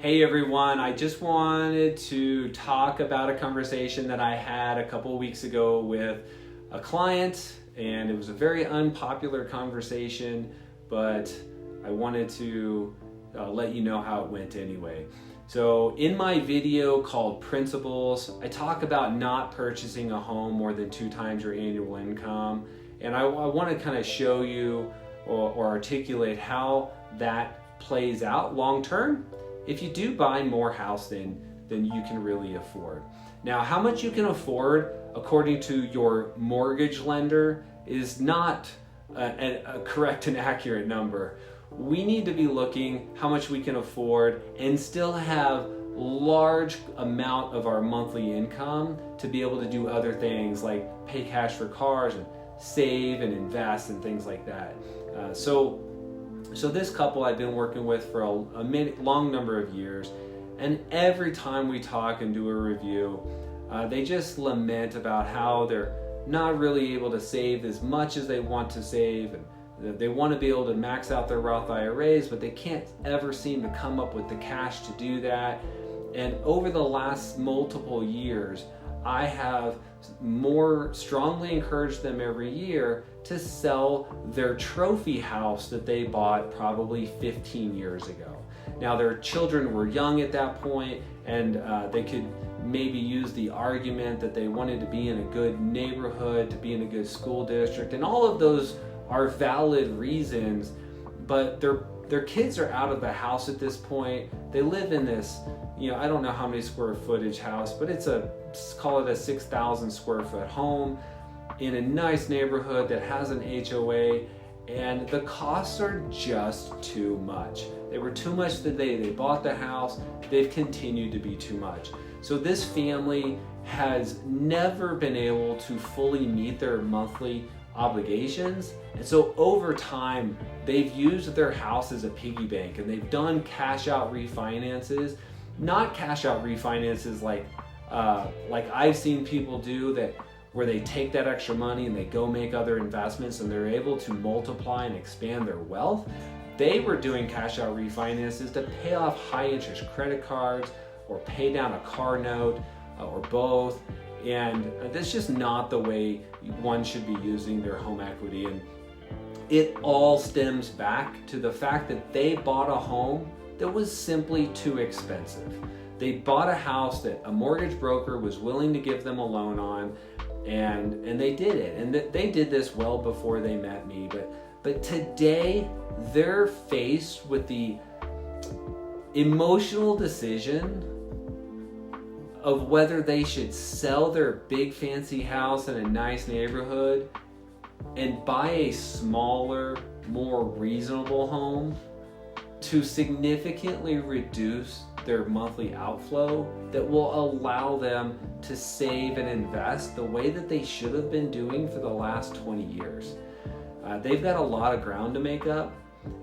Hey everyone, I just wanted to talk about a conversation that I had a couple weeks ago with a client, and it was a very unpopular conversation, but I wanted to let you know how it went anyway. So in my video called Principles, I talk about not purchasing a home more than 2 times your annual income, and I want to kind of show you or articulate how that plays out long term if you do buy more house than you can really afford. Now, how much you can afford according to your mortgage lender is not a correct and accurate number. We need to be looking how much we can afford and still have large amount of our monthly income to be able to do other things like pay cash for cars and save and invest and things like that. So this couple I've been working with for a long number of years, and every time we talk and do a review, they just lament about how they're not really able to save as much as they want to save, and they want to be able to max out their Roth IRAs, but they can't ever seem to come up with the cash to do that. And over the last multiple years, I have more strongly encouraged them every year to sell their trophy house that they bought probably 15 years ago. Now, their children were young at that point, and they could maybe use the argument that they wanted to be in a good neighborhood, to be in a good school district, and all of those are valid reasons, but their kids are out of the house at this point. They live in this, I don't know how many square footage house, but call it a 6,000 square foot home in a nice neighborhood that has an HOA, and the costs are just too much. They were too much the day they bought the house. They've continued to be too much. So this family has never been able to fully meet their monthly obligations, and so over time they've used their house as a piggy bank, and they've done cash out refinances, not cash out refinances like I've seen people do, that where they take that extra money and they go make other investments and they're able to multiply and expand their wealth. They were doing cash out refinances to pay off high interest credit cards or pay down a car note or both. And that's just not the way one should be using their home equity. And it all stems back to the fact that they bought a home that was simply too expensive. They bought a house that a mortgage broker was willing to give them a loan on, and they did it. And they did this well before they met me. But today they're faced with the emotional decision of whether they should sell their big fancy house in a nice neighborhood and buy a smaller, more reasonable home to significantly reduce their monthly outflow that will allow them to save and invest the way that they should have been doing for the last 20 years. They've got a lot of ground to make up,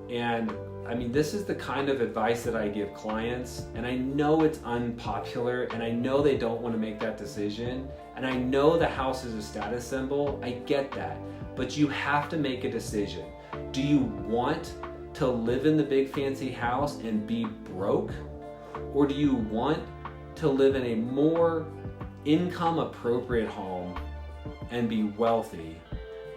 and this is the kind of advice that I give clients, and I know it's unpopular, and I know they don't want to make that decision, and I know the house is a status symbol. I get that, but you have to make a decision. Do you want to live in the big fancy house and be broke? Or do you want to live in a more income appropriate home and be wealthy?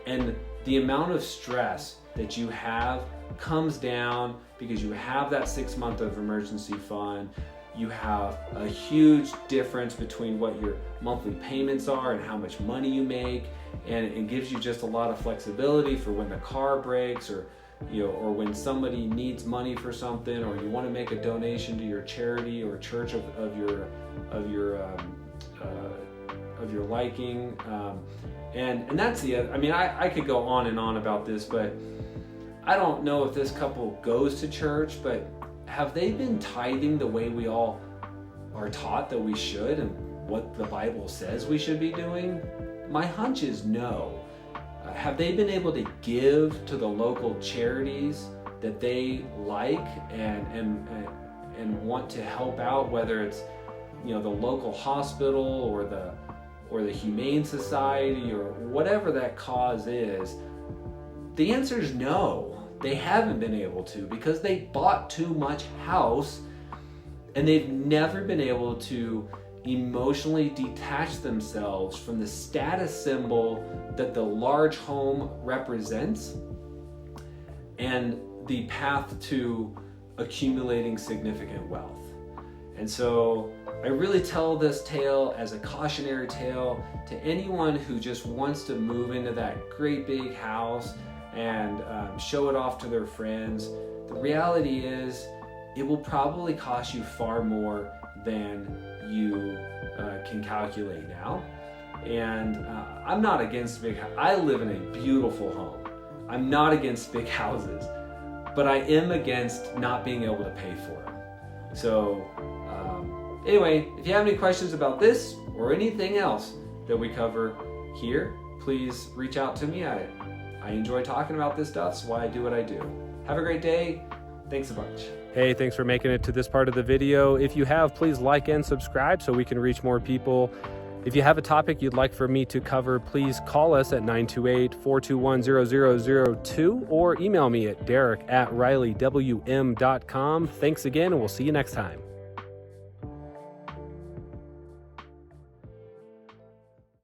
And the amount of stress that you have comes down because you have that 6 month of emergency fund. You have a huge difference between what your monthly payments are and how much money you make, and it gives you just a lot of flexibility for when the car breaks, or when somebody needs money for something, or you want to make a donation to your charity or church of your liking, and that's the other. I could go on and on about this, but I don't know if this couple goes to church, but have they been tithing the way we all are taught that we should and what the Bible says we should be doing? My hunch is no. Have they been able to give to the local charities that they like and want to help out, whether it's the local hospital or the Humane Society or whatever that cause is? The answer is no. They haven't been able to because they bought too much house and they've never been able to emotionally detach themselves from the status symbol that the large home represents and the path to accumulating significant wealth. And so I really tell this tale as a cautionary tale to anyone who just wants to move into that great big house and show it off to their friends. The reality is it will probably cost you far more than you can calculate now. And I'm not against big houses. I live in a beautiful home. I'm not against big houses, but I am against not being able to pay for them. So anyway, if you have any questions about this or anything else that we cover here, please reach out to me. I enjoy talking about this stuff. It's why I do what I do. Have a great day. Thanks a bunch. Hey, thanks for making it to this part of the video. If you have, please like and subscribe so we can reach more people. If you have a topic you'd like for me to cover, please call us at 928-421-0002 or email me at derrick@rileywm.com. Thanks again, and we'll see you next time.